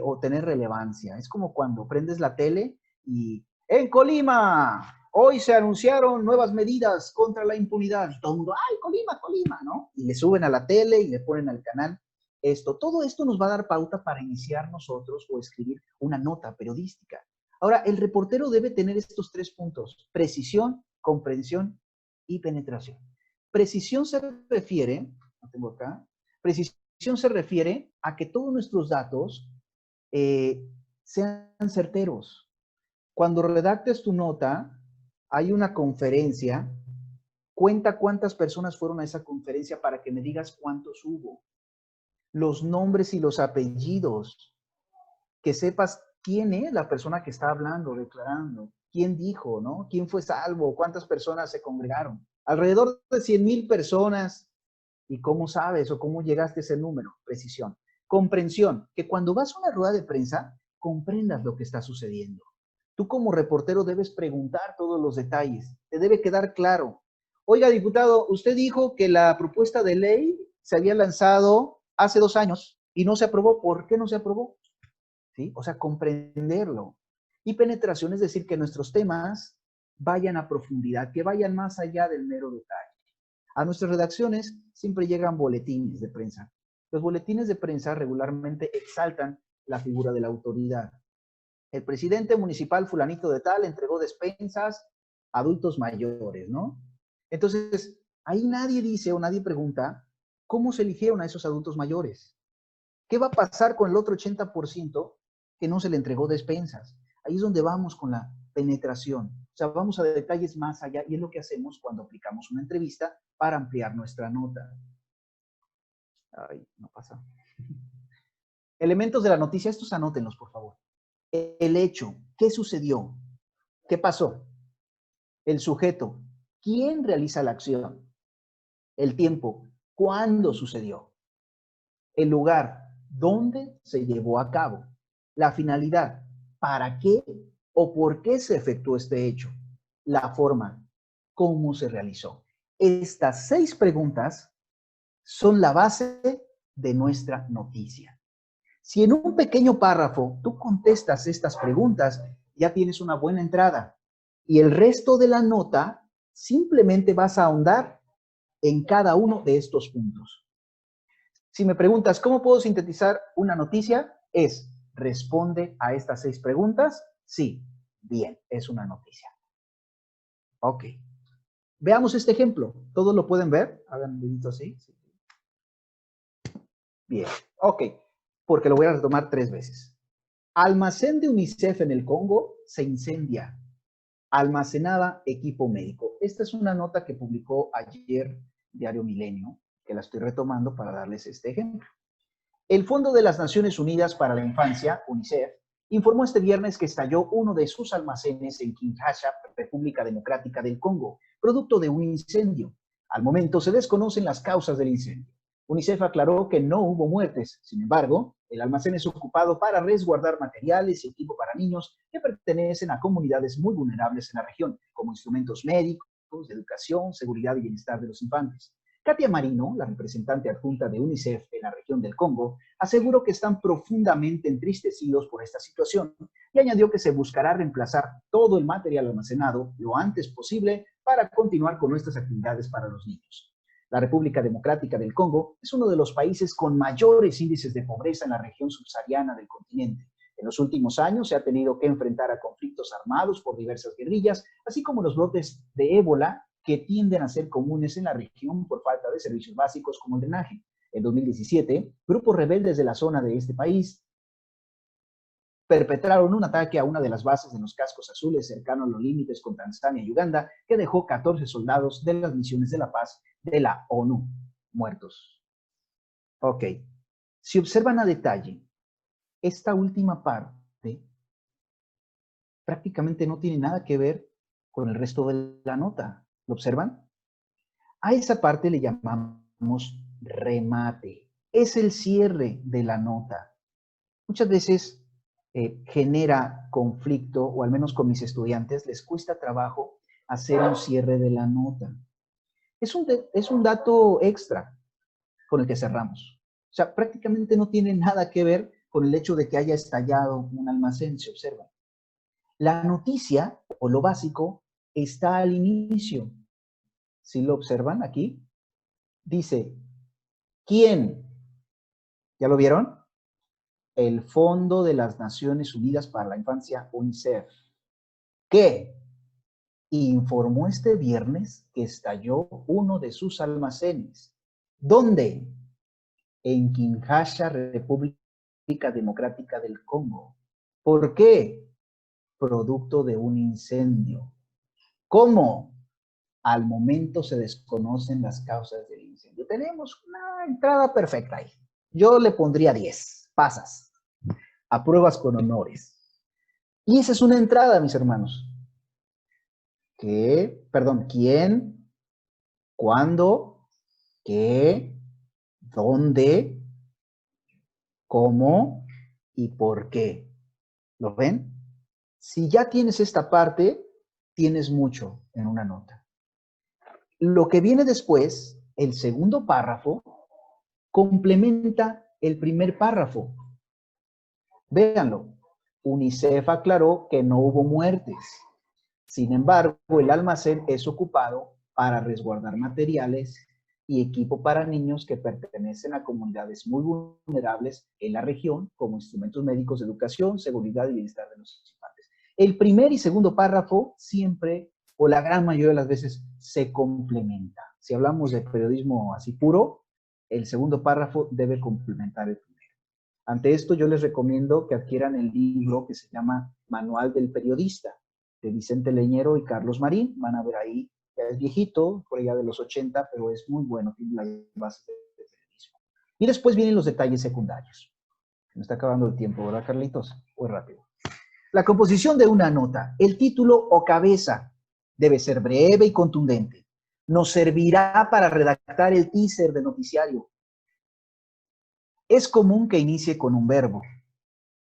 o tener relevancia. Es como cuando prendes la tele y en Colima, hoy se anunciaron nuevas medidas contra la impunidad. Y todo el mundo, ¡ay, Colima, Colima! ¿No? Y le suben a la tele y le ponen al canal. Todo esto nos va a dar pauta para iniciar nosotros o escribir una nota periodística. Ahora, el reportero debe tener estos 3 puntos: precisión, comprensión y penetración. Precisión se refiere, lo tengo acá, precisión se refiere a que todos nuestros datos sean certeros. Cuando redactes tu nota, hay una conferencia Cuenta cuántas personas fueron a esa conferencia para que me digas cuántos hubo. Los nombres y los apellidos. Que sepas quién es la persona que está hablando, declarando. Quién dijo, ¿no? ¿Quién fue salvo? ¿Cuántas personas se congregaron? Alrededor de 100,000 personas. ¿Y cómo sabes o cómo llegaste a ese número? Precisión. Comprensión. Que cuando vas a una rueda de prensa, comprendas lo que está sucediendo. Tú como reportero debes preguntar todos los detalles. Te debe quedar claro. Oiga, diputado, usted dijo que la propuesta de ley se había lanzado hace 2 años y no se aprobó. ¿Por qué no se aprobó? ¿Sí? O sea, comprenderlo. Y penetración es decir, que nuestros temas vayan a profundidad, que vayan más allá del mero detalle. A nuestras redacciones siempre llegan boletines de prensa. Los boletines de prensa regularmente exaltan la figura de la autoridad. El presidente municipal fulanito de tal entregó despensas a adultos mayores, ¿no? Entonces, ahí nadie dice o nadie pregunta cómo se eligieron a esos adultos mayores. ¿Qué va a pasar con el otro 80% que no se le entregó despensas? Ahí es donde vamos con la penetración. O sea, vamos a detalles más allá y es lo que hacemos cuando aplicamos una entrevista para ampliar nuestra nota. Ay, no pasa. Elementos de la noticia, estos anótenlos, por favor. El hecho, ¿qué sucedió? ¿Qué pasó? El sujeto, ¿quién realiza la acción? El tiempo, ¿cuándo sucedió? El lugar, ¿dónde se llevó a cabo? La finalidad, ¿para qué o por qué se efectuó este hecho? La forma, ¿cómo se realizó? Estas 6 preguntas son la base de nuestra noticia. Si en un pequeño párrafo tú contestas estas preguntas, ya tienes una buena entrada. Y el resto de la nota simplemente vas a ahondar en cada uno de estos puntos. Si me preguntas, ¿cómo puedo sintetizar una noticia? Responde a estas 6 preguntas. Sí, bien, es una noticia. Ok. Veamos este ejemplo. ¿Todos lo pueden ver? Hagan un dedito así. Bien, ok. Porque lo voy a retomar 3 veces. Almacén de UNICEF en el Congo se incendia. Almacenaba equipo médico. Esta es una nota que publicó ayer Diario Milenio, que la estoy retomando para darles este ejemplo. El Fondo de las Naciones Unidas para la Infancia, UNICEF, informó este viernes que estalló uno de sus almacenes en Kinshasa, República Democrática del Congo, producto de un incendio. Al momento se desconocen las causas del incendio. UNICEF aclaró que no hubo muertes. Sin embargo, el almacén es ocupado para resguardar materiales y equipo para niños que pertenecen a comunidades muy vulnerables en la región, como instrumentos médicos, de educación, seguridad y bienestar de los infantes. Katia Marino, la representante adjunta de UNICEF en la región del Congo, aseguró que están profundamente entristecidos por esta situación y añadió que se buscará reemplazar todo el material almacenado lo antes posible para continuar con nuestras actividades para los niños. La República Democrática del Congo es uno de los países con mayores índices de pobreza en la región subsahariana del continente. En los últimos años se ha tenido que enfrentar a conflictos armados por diversas guerrillas, así como los brotes de ébola que tienden a ser comunes en la región por falta de servicios básicos como el drenaje. En 2017, grupos rebeldes de la zona de este país perpetraron un ataque a una de las bases de los cascos azules cercano a los límites con Tanzania y Uganda, que dejó 14 soldados de las misiones de la paz de la ONU muertos. Ok. Si observan a detalle, esta última parte prácticamente no tiene nada que ver con el resto de la nota. ¿Lo observan? A esa parte le llamamos remate. Es el cierre de la nota. Muchas veces genera conflicto, o al menos con mis estudiantes, les cuesta trabajo hacer un cierre de la nota. Es un dato extra con el que cerramos. O sea, prácticamente no tiene nada que ver con el hecho de que haya estallado un almacén, se observa. La noticia, o lo básico, está al inicio. ¿Sí lo observan aquí? Dice, ¿quién? ¿Ya lo vieron? El Fondo de las Naciones Unidas para la Infancia, UNICEF. ¿Qué? Informó este viernes que estalló uno de sus almacenes. ¿Dónde? En Kinshasa, República Democrática del Congo. ¿Por qué? Producto de un incendio. ¿Cómo? Al momento se desconocen las causas del incendio. Tenemos una entrada perfecta ahí. Yo le pondría 10. Pasas. Apruebas con honores. Y esa es una entrada, mis hermanos. ¿Quién? ¿Cuándo? ¿Qué? ¿Dónde? ¿Cómo? ¿Y por qué? ¿Lo ven? Si ya tienes esta parte, tienes mucho en una nota. Lo que viene después, el segundo párrafo, complementa el primer párrafo. Véanlo. UNICEF aclaró que no hubo muertes. Sin embargo, el almacén es ocupado para resguardar materiales y equipo para niños que pertenecen a comunidades muy vulnerables en la región, como instrumentos médicos de educación, seguridad y bienestar de los infantes. El primer y segundo párrafo siempre, o la gran mayoría de las veces, se complementa. Si hablamos de periodismo así puro, el segundo párrafo debe complementar el primero. Ante esto, yo les recomiendo que adquieran el libro que se llama Manual del Periodista, de Vicente Leñero y Carlos Marín. Van a ver ahí, ya es viejito, por allá de los 80, pero es muy bueno, tiene la base de periodismo. Y después vienen los detalles secundarios. Me está acabando el tiempo, ¿verdad, Carlitos? Muy rápido. La composición de una nota. El título o cabeza debe ser breve y contundente. Nos servirá para redactar el teaser de noticiario. Es común que inicie con un verbo.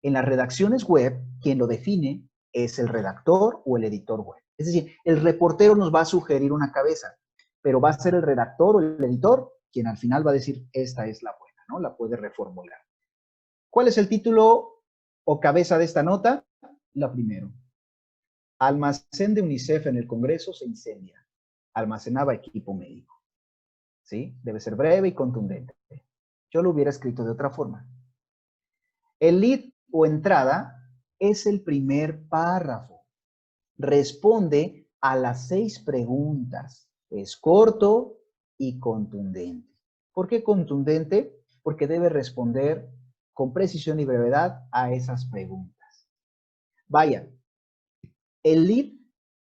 En las redacciones web, quien lo define es el redactor o el editor web. Es decir, el reportero nos va a sugerir una cabeza, pero va a ser el redactor o el editor quien al final va a decir, esta es la buena, ¿no? La puede reformular. ¿Cuál es el título o cabeza de esta nota? La primero. Almacén de UNICEF en el Congreso se incendia. Almacenaba equipo médico. ¿Sí? Debe ser breve y contundente. Yo lo hubiera escrito de otra forma. El lead o entrada es el primer párrafo. Responde a las 6 preguntas. Es corto y contundente. ¿Por qué contundente? Porque debe responder con precisión y brevedad a esas preguntas. Vaya, el lead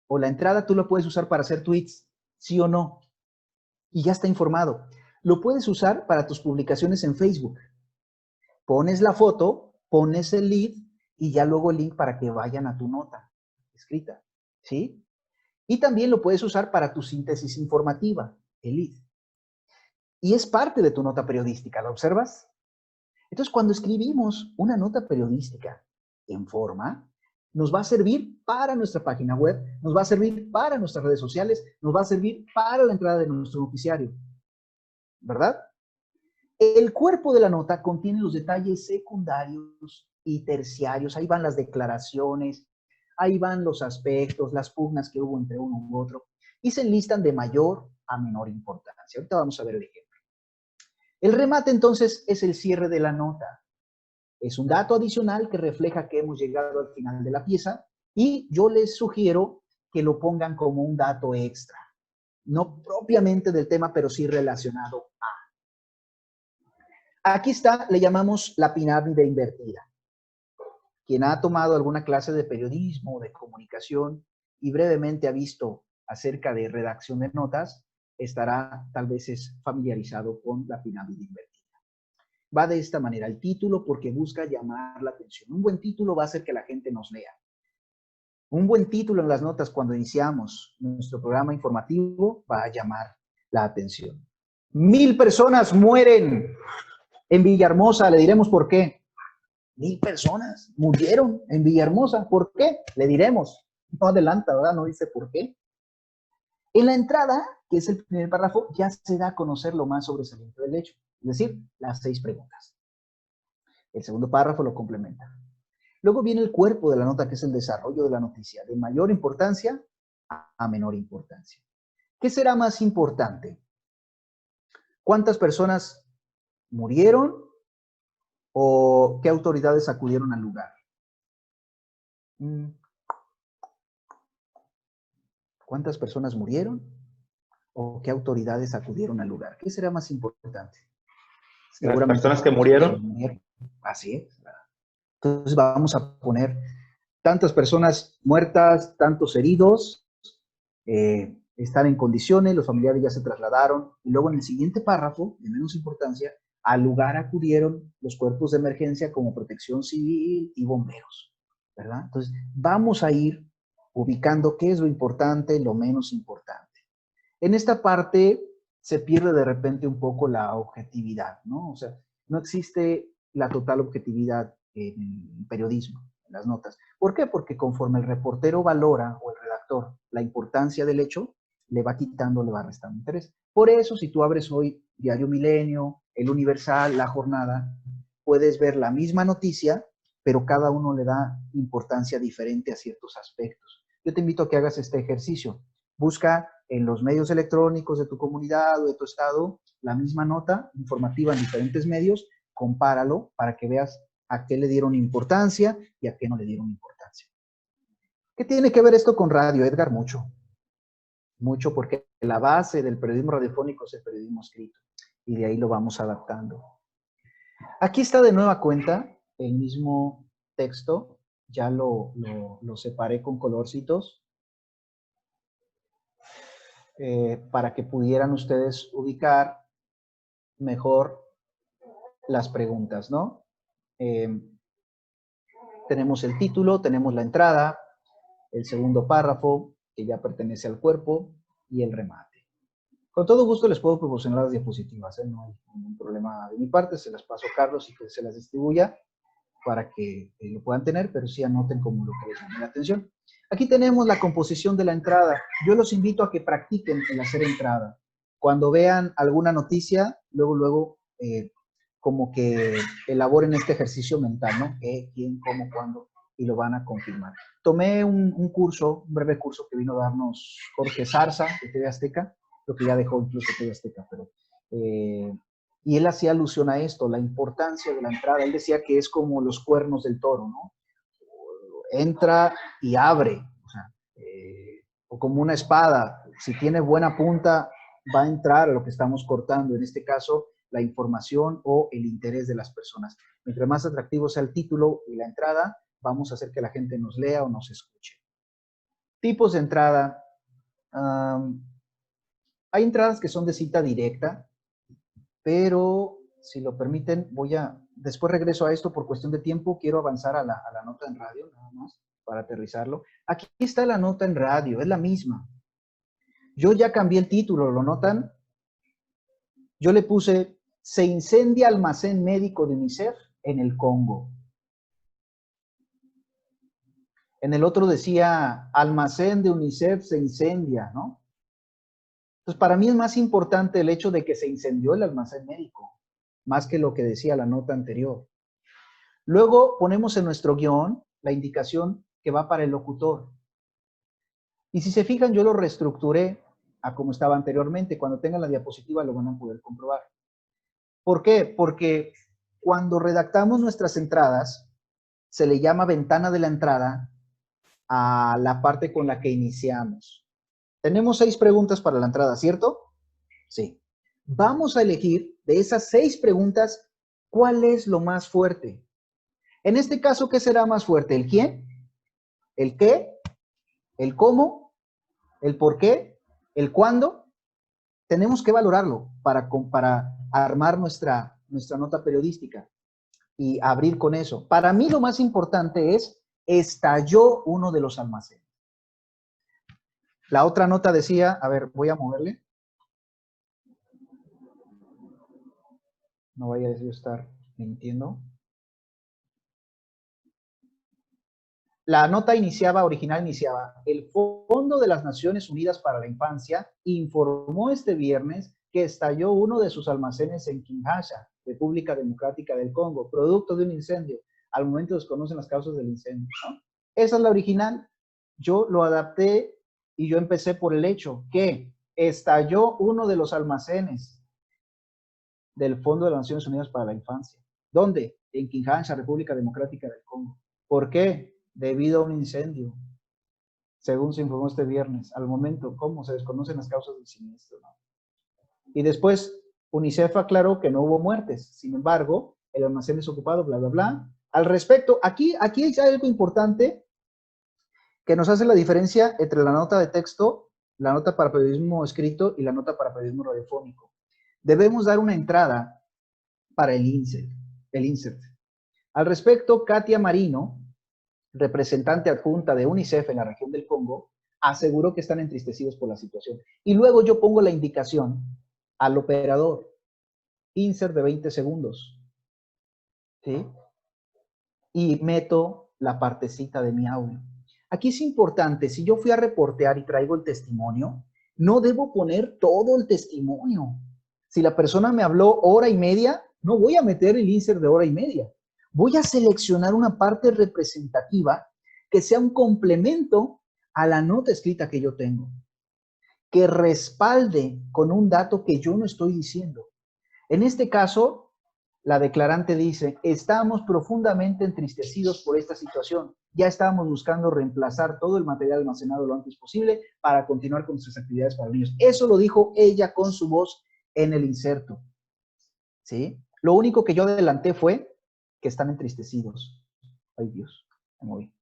o la entrada tú lo puedes usar para hacer tweets, sí o no, y ya está informado. Lo puedes usar para tus publicaciones en Facebook. Pones la foto, pones el lead y ya luego el link para que vayan a tu nota escrita, ¿sí? Y también lo puedes usar para tu síntesis informativa, el lead. Y es parte de tu nota periodística, ¿la observas? Entonces, cuando escribimos una nota periodística en forma, nos va a servir para nuestra página web, nos va a servir para nuestras redes sociales, nos va a servir para la entrada de nuestro noticiario, ¿verdad? El cuerpo de la nota contiene los detalles secundarios y terciarios. Ahí van las declaraciones, ahí van los aspectos, las pugnas que hubo entre uno u otro, y se enlistan de mayor a menor importancia. Ahorita vamos a ver el ejemplo. El remate, entonces, es el cierre de la nota. Es un dato adicional que refleja que hemos llegado al final de la pieza y yo les sugiero que lo pongan como un dato extra. No propiamente del tema, pero sí relacionado a. Aquí está, le llamamos la pirámide invertida. Quien ha tomado alguna clase de periodismo o de comunicación y brevemente ha visto acerca de redacción de notas, estará tal vez familiarizado con la pirámide invertida. Va de esta manera el título porque busca llamar la atención. Un buen título va a hacer que la gente nos lea. Un buen título en las notas cuando iniciamos nuestro programa informativo va a llamar la atención. 1000 personas mueren en Villahermosa, le diremos por qué. 1000 personas murieron en Villahermosa. ¿Por qué? Le diremos. No adelanta, ¿verdad? No dice por qué. En la entrada, que es el primer párrafo, ya se da a conocer lo más sobresaliente del hecho, es decir, las 6 preguntas. El segundo párrafo lo complementa. Luego viene el cuerpo de la nota, que es el desarrollo de la noticia, de mayor importancia a menor importancia. ¿Qué será más importante? ¿Cuántas personas murieron o qué autoridades acudieron al lugar? ¿Cuántas personas murieron o qué autoridades acudieron al lugar? ¿Qué será más importante? Las personas que murieron. Así es. Entonces vamos a poner tantas personas muertas, tantos heridos, están en condiciones, los familiares ya se trasladaron, y luego en el siguiente párrafo, de menos importancia, al lugar acudieron los cuerpos de emergencia como Protección Civil y bomberos, ¿verdad? Entonces, vamos a ir ubicando qué es lo importante y lo menos importante. En esta parte se pierde de repente un poco la objetividad, ¿no? O sea, no existe la total objetividad en el periodismo, en las notas. ¿Por qué? Porque conforme el reportero valora, o el redactor, la importancia del hecho, le va quitando, le va restando interés. Por eso, si tú abres hoy Diario Milenio, El Universal, La Jornada, puedes ver la misma noticia, pero cada uno le da importancia diferente a ciertos aspectos. Yo te invito a que hagas este ejercicio. Busca en los medios electrónicos de tu comunidad o de tu estado la misma nota informativa en diferentes medios, compáralo para que veas a qué le dieron importancia y a qué no le dieron importancia. ¿Qué tiene que ver esto con radio, Edgar? Mucho. Mucho, porque la base del periodismo radiofónico es el periodismo escrito, y de ahí lo vamos adaptando. Aquí está de nueva cuenta el mismo texto, ya lo separé con colorcitos, para que pudieran ustedes ubicar mejor las preguntas, ¿no? Tenemos el título, tenemos la entrada, el segundo párrafo, que ya pertenece al cuerpo, y el remate. Con todo gusto les puedo proporcionar las diapositivas, ¿eh? No hay ningún problema de mi parte, se las paso a Carlos y que se las distribuya para que lo puedan tener, pero sí anoten como lo que les llame la atención. Aquí tenemos la composición de la entrada. Yo los invito a que practiquen el hacer entrada. Cuando vean alguna noticia, luego, como que elaboren este ejercicio mental, ¿no? ¿Qué, quién, cómo, cuándo? Y lo van a confirmar. Tomé un breve curso que vino a darnos Jorge Zarza, de TV Azteca, lo que ya dejó incluso TV Azteca, pero... y él hacía alusión a esto, la importancia de la entrada. Él decía que es como los cuernos del toro, ¿no? Entra y abre, o como una espada. Si tiene buena punta, va a entrar a lo que estamos cortando, en este caso, la información o el interés de las personas. Mientras más atractivo sea el título y la entrada, vamos a hacer que la gente nos lea o nos escuche. Tipos de entrada. Hay entradas que son de cita directa, pero si lo permiten, después regreso a esto por cuestión de tiempo, quiero avanzar a la nota en radio, nada más, para aterrizarlo. Aquí está la nota en radio, es la misma. Yo ya cambié el título, ¿lo notan? Yo le puse, se incendia almacén médico de UNICEF en el Congo. En el otro decía, almacén de UNICEF se incendia, ¿no? Entonces, para mí es más importante el hecho de que se incendió el almacén médico, más que lo que decía la nota anterior. Luego ponemos en nuestro guión la indicación que va para el locutor. Y si se fijan, yo lo reestructuré a como estaba anteriormente. Cuando tengan la diapositiva lo van a poder comprobar. ¿Por qué? Porque cuando redactamos nuestras entradas, se le llama ventana de la entrada a la parte con la que iniciamos. Tenemos 6 preguntas para la entrada, ¿cierto? Sí. Vamos a elegir de esas 6 preguntas, ¿cuál es lo más fuerte? En este caso, ¿qué será más fuerte? ¿El quién? ¿El qué? ¿El cómo? ¿El por qué? ¿El cuándo? Tenemos que valorarlo para armar nuestra nota periodística y abrir con eso. Para mí lo más importante es, estalló uno de los almacenes. La otra nota decía, a ver, voy a moverle. No vaya a estar mintiendo. La nota original iniciaba, el Fondo de las Naciones Unidas para la Infancia informó este viernes que estalló uno de sus almacenes en Kinshasa, República Democrática del Congo, producto de un incendio. Al momento desconocen las causas del incendio, ¿no? Esa es la original. Yo lo adapté y yo empecé por el hecho que estalló uno de los almacenes del Fondo de las Naciones Unidas para la Infancia. ¿Dónde? En Kinshasa, República Democrática del Congo. ¿Por qué? Debido a un incendio, según se informó este viernes. Al momento, ¿cómo? Se desconocen las causas del siniestro, ¿no? Y después, UNICEF aclaró que no hubo muertes. Sin embargo, el almacén es ocupado, bla, bla, bla. Al respecto, aquí hay algo importante que nos hace la diferencia entre la nota de texto la nota para periodismo escrito y la nota para periodismo radiofónico. Debemos dar una entrada para el insert. Al respecto, Katia Marino, representante adjunta de UNICEF en la región del Congo, aseguró que están entristecidos por la situación. Y luego yo pongo la indicación al operador, insert de 20 segundos, ¿sí? Y meto la partecita de mi audio. Aquí es importante, si yo fui a reportear y traigo el testimonio, no debo poner todo el testimonio. Si la persona me habló hora y media, no voy a meter el insert de hora y media. Voy a seleccionar una parte representativa que sea un complemento a la nota escrita que yo tengo, que respalde con un dato que yo no estoy diciendo. En este caso, la declarante dice, estamos profundamente entristecidos por esta situación. Ya estábamos buscando reemplazar todo el material almacenado lo antes posible para continuar con nuestras actividades para niños. Eso lo dijo ella con su voz en el inserto. ¿Sí? Lo único que yo adelanté fue que están entristecidos. Ay Dios, me moví.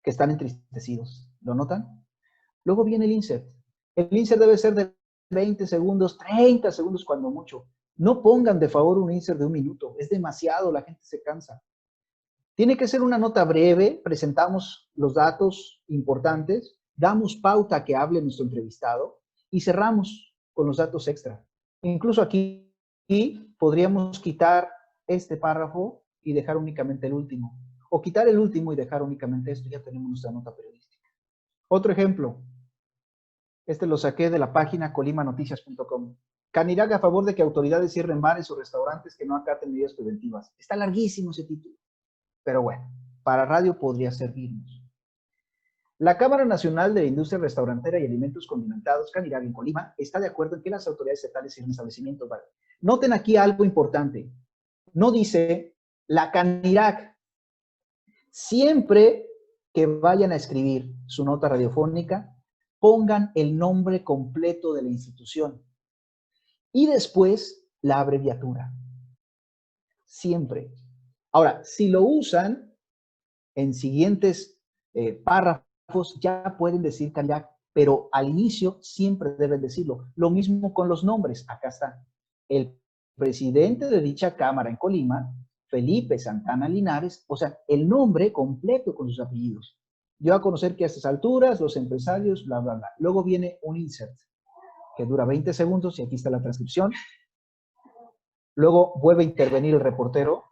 Que están entristecidos. ¿Lo notan? Luego viene el insert. El insert debe ser de 20 segundos, 30 segundos cuando mucho. No pongan de favor un insert de 1 minuto. Es demasiado, la gente se cansa. Tiene que ser una nota breve, presentamos los datos importantes, damos pauta a que hable nuestro entrevistado y cerramos con los datos extra. Incluso aquí podríamos quitar este párrafo y dejar únicamente el último. O quitar el último y dejar únicamente esto. Ya tenemos nuestra nota periodística. Otro ejemplo. Este lo saqué de la página colimanoticias.com. Canirac a favor de que autoridades cierren bares o restaurantes que no acaten medidas preventivas. Está larguísimo ese título. Pero bueno, para radio podría servirnos. La Cámara Nacional de la Industria Restaurantera y Alimentos Condimentados, Canirac en Colima, está de acuerdo en que las autoridades estatales cierren establecimientos. Vale. Noten aquí algo importante. No dice la Canirac. Siempre que vayan a escribir su nota radiofónica, pongan el nombre completo de la institución y después la abreviatura. Siempre. Ahora, si lo usan en siguientes párrafos, ya pueden decir Canirac, pero al inicio siempre deben decirlo. Lo mismo con los nombres. Acá está. El presidente de dicha cámara en Colima, Felipe Santana Linares, o sea, el nombre completo con sus apellidos. Yo a conocer que a estas alturas, los empresarios, bla, bla, bla. Luego viene un insert que dura 20 segundos y aquí está la transcripción. Luego vuelve a intervenir el reportero,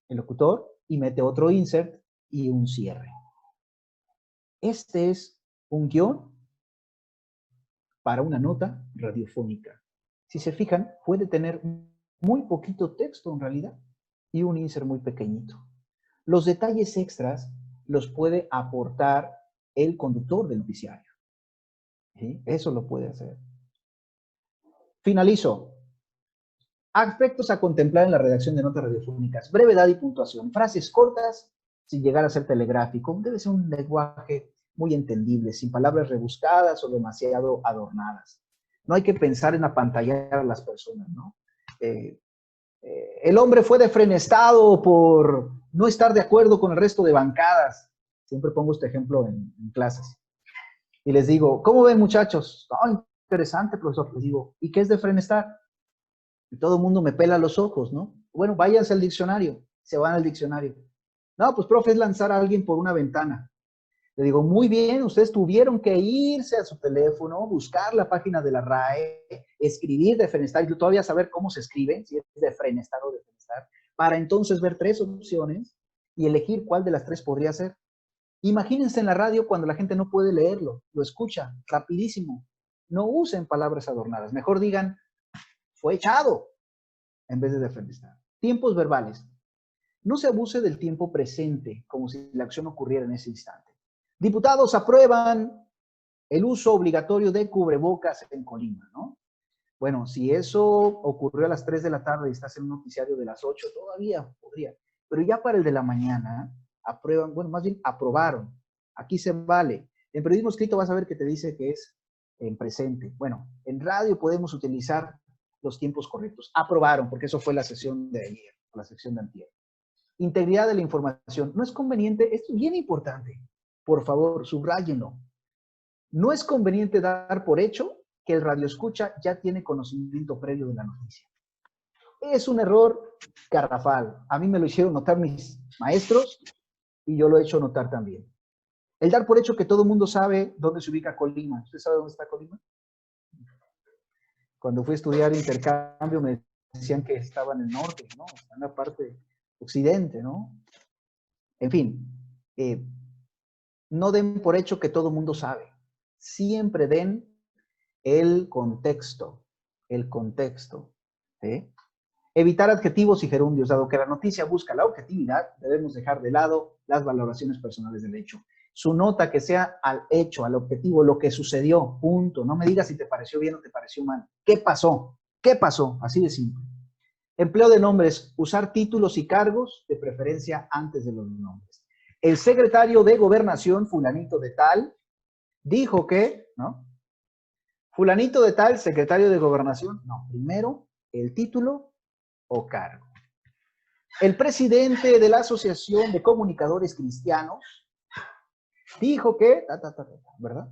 el locutor, y mete otro insert y un cierre. Este es un guión para una nota radiofónica. Si se fijan, puede tener muy poquito texto en realidad y un insert muy pequeñito. Los detalles extras los puede aportar el conductor del noticiario. ¿Sí? Eso lo puede hacer. Finalizo. Aspectos a contemplar en la redacción de notas radiofónicas. Brevedad y puntuación. Frases cortas sin llegar a ser telegráfico. Debe ser un lenguaje muy entendible, sin palabras rebuscadas o demasiado adornadas. No hay que pensar en apantallar a las personas, ¿no? El hombre fue defenestado por no estar de acuerdo con el resto de bancadas. Siempre pongo este ejemplo en clases. Y les digo, ¿cómo ven, muchachos? Oh, interesante, profesor. Les digo, ¿y qué es defenestar? Y todo el mundo me pela los ojos, ¿no? Bueno, váyanse al diccionario. Se van al diccionario. No, pues, profe, es lanzar a alguien por una ventana. Le digo, muy bien, ustedes tuvieron que irse a su teléfono, buscar la página de la RAE, escribir defenestar, y todavía saber cómo se escribe, si es defenestar o defenestar, para entonces ver 3 opciones y elegir cuál de las 3 podría ser. Imagínense en la radio cuando la gente no puede leerlo, lo escucha rapidísimo. No usen palabras adornadas, mejor digan, fue echado, en vez de defenestar. Tiempos verbales. No se abuse del tiempo presente, como si la acción ocurriera en ese instante. Diputados aprueban el uso obligatorio de cubrebocas en Colima, ¿no? Bueno, si eso ocurrió a las 3 de la tarde y estás en un noticiario de las 8, todavía podría. Pero ya para el de la mañana, aprueban, bueno, más bien aprobaron. Aquí se vale. En periodismo escrito vas a ver que te dice que es en presente. Bueno, en radio podemos utilizar los tiempos correctos. Aprobaron, porque eso fue la sesión de ayer, la sección de antier. Integridad de la información. No es conveniente, esto es bien importante. Por favor, subráyenlo. No es conveniente dar por hecho que el radioescucha ya tiene conocimiento previo de la noticia. Es un error garrafal. A mí me lo hicieron notar mis maestros y yo lo he hecho notar también. El dar por hecho que todo el mundo sabe dónde se ubica Colima. ¿Usted sabe dónde está Colima? Cuando fui a estudiar intercambio me decían que estaba en el norte, ¿no? Está en la parte occidente, ¿no? En fin, no den por hecho que todo el mundo sabe. Siempre den el contexto, ¿sí? Evitar adjetivos y gerundios. Dado que la noticia busca la objetividad, debemos dejar de lado las valoraciones personales del hecho. Su nota que sea al hecho, al objetivo, lo que sucedió, punto. No me digas si te pareció bien o te pareció mal. ¿Qué pasó? ¿Qué pasó? Así de simple. Empleo de nombres. Usar títulos y cargos, de preferencia antes de los nombres. El secretario de Gobernación, fulanito de tal, dijo que, ¿no? Fulanito de tal, secretario de Gobernación. No, primero el título o cargo. El presidente de la Asociación de Comunicadores Cristianos dijo que, ¿verdad?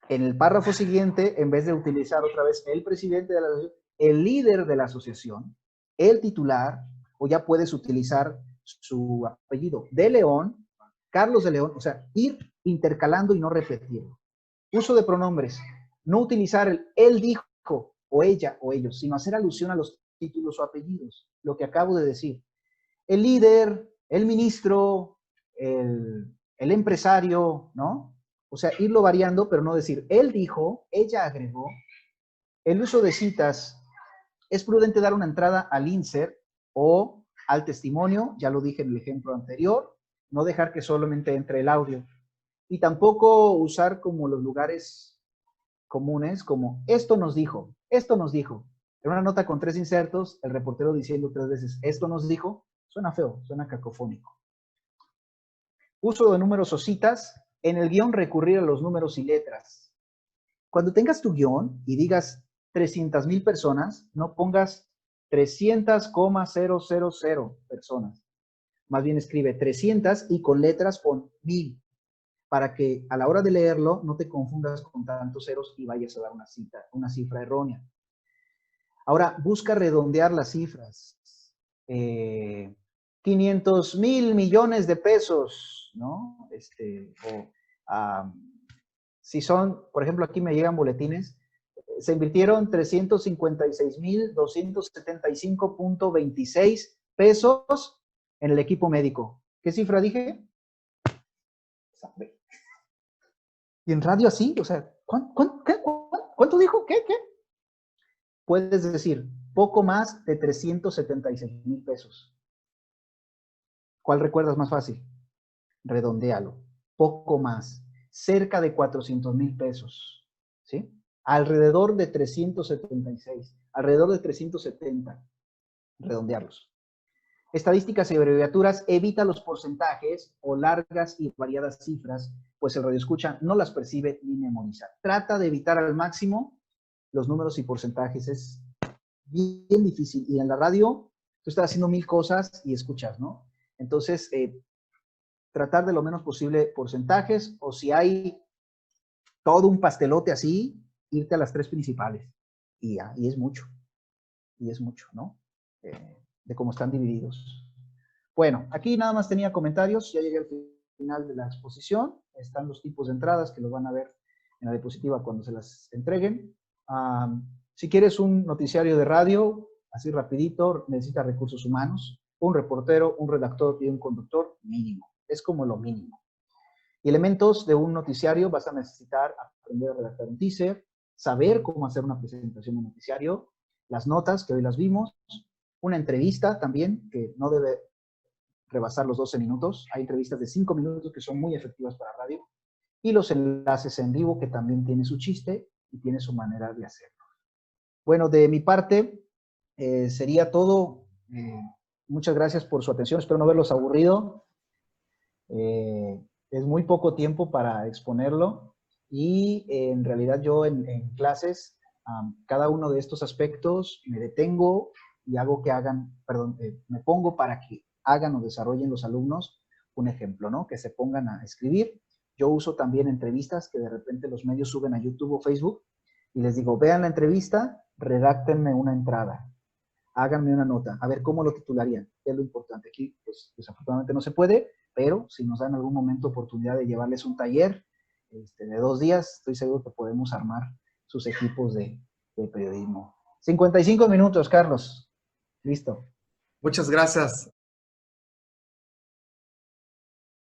En el párrafo siguiente, en vez de utilizar otra vez el presidente de la asociación, el líder de la asociación, el titular, o ya puedes utilizar su apellido de León, Carlos de León, o sea, ir intercalando y no repetirlo. Uso de pronombres, no utilizar el él dijo, o ella, o ellos, sino hacer alusión a los títulos o apellidos, lo que acabo de decir. El líder, el ministro, el empresario, ¿no? O sea, irlo variando, pero no decir, él dijo, ella agregó. El uso de citas, es prudente dar una entrada al insert o al testimonio, ya lo dije en el ejemplo anterior, no dejar que solamente entre el audio. Y tampoco usar como los lugares comunes, como esto nos dijo, esto nos dijo. En una nota con 3 insertos, el reportero diciendo 3 veces, esto nos dijo, suena feo, suena cacofónico. Uso de números o citas, en el guión recurrir a los números y letras. Cuando tengas tu guión y digas 300,000 personas, no pongas 300,000 personas. Más bien escribe 300 y con letras pon 1000, para que a la hora de leerlo no te confundas con tantos ceros y vayas a dar una cifra errónea. Ahora, busca redondear las cifras. 500,000 millones de pesos, ¿no? Si son, por ejemplo, aquí me llegan boletines, se invirtieron 356,275.26 pesos en el equipo médico. ¿Qué cifra dije? Y en radio así, o sea, ¿cuánto dijo? ¿Qué? Puedes decir, poco más de 376,000 pesos. ¿Cuál recuerdas más fácil? Redondéalo. Poco más. Cerca de 400,000 pesos. ¿Sí? Alrededor de 376. Alrededor de 370. Redondearlos. Estadísticas y abreviaturas. Evita los porcentajes o largas y variadas cifras, pues el radioescucha no las percibe ni memoriza. Trata de evitar al máximo los números y porcentajes. Es bien difícil. Y en la radio, tú estás haciendo 1000 cosas y escuchas, ¿no? Entonces, tratar de lo menos posible porcentajes, o si hay todo un pastelote así, irte a las 3 principales. Y ya, y es mucho, ¿no? De cómo están divididos. Bueno, aquí nada más tenía comentarios, ya llegué al final de la exposición, están los tipos de entradas que los van a ver en la diapositiva cuando se las entreguen. Si quieres un noticiario de radio, así rapidito, necesitas recursos humanos, un reportero, un redactor y un conductor mínimo. Es como lo mínimo. Y elementos de un noticiario, vas a necesitar aprender a redactar un teaser, saber cómo hacer una presentación de un noticiario, las notas, que hoy las vimos, una entrevista también, que no debe rebasar los 12 minutos. Hay entrevistas de 5 minutos que son muy efectivas para radio. Y los enlaces en vivo, que también tiene su chiste y tiene su manera de hacerlo. Bueno, de mi parte, sería todo. Muchas gracias por su atención. Espero no haberlos aburrido. Es muy poco tiempo para exponerlo y en realidad yo en clases, cada uno de estos aspectos me detengo y hago que hagan, me pongo para que hagan o desarrollen los alumnos un ejemplo, ¿no? Que se pongan a escribir. Yo uso también entrevistas que de repente los medios suben a YouTube o Facebook y les digo, vean la entrevista, redáctenme una entrada, háganme una nota, a ver cómo lo titularían, qué es lo importante. Aquí, pues desafortunadamente no se puede, pero si nos dan en algún momento oportunidad de llevarles un taller de 2 días, estoy seguro que podemos armar sus equipos de periodismo. 55 minutos, Carlos. Listo. Muchas gracias.